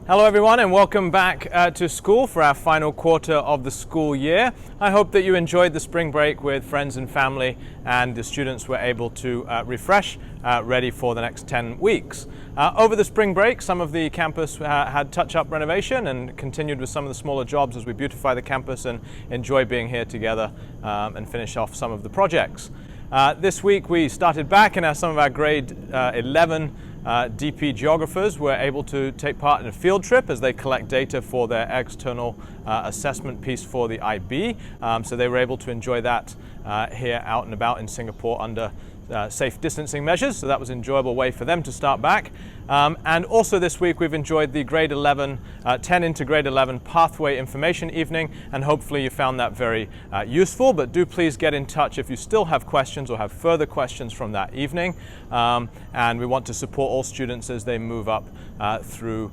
Hello everyone and welcome back to school for our final quarter of the school year. I hope that you enjoyed the spring break with friends and family and the students were able to refresh, ready for the next 10 weeks. Over the spring break, some of the campus had touch-up renovation and continued with some of the smaller jobs as we beautify the campus and enjoy being here together and finish off some of the projects. This week we started back and some of our grade 11 DP geographers were able to take part in a field trip as they collect data for their external assessment piece for the IB. So they were able to enjoy that here out and about in Singapore under safe distancing measures, so that was an enjoyable way for them to start back. And also this week we've enjoyed the grade 11, 10 into grade 11 pathway information evening, and hopefully you found that very useful. But do please get in touch if you still have questions or have further questions from that evening. And we want to support all students as they move up through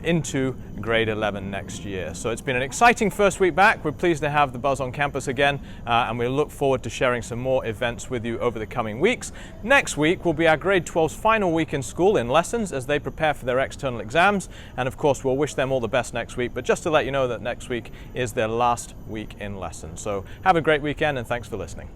into grade 11 next year. So it's been an exciting first week back. We're pleased to have the Buzz on campus again, and we look forward to sharing some more events with you over the coming weeks. Next week will be our grade 12's final week in school in lessons as they prepare for their external exams, and of course we'll wish them all the best next week, but just to let you know that next week is their last week in lessons. So have a great weekend and thanks for listening.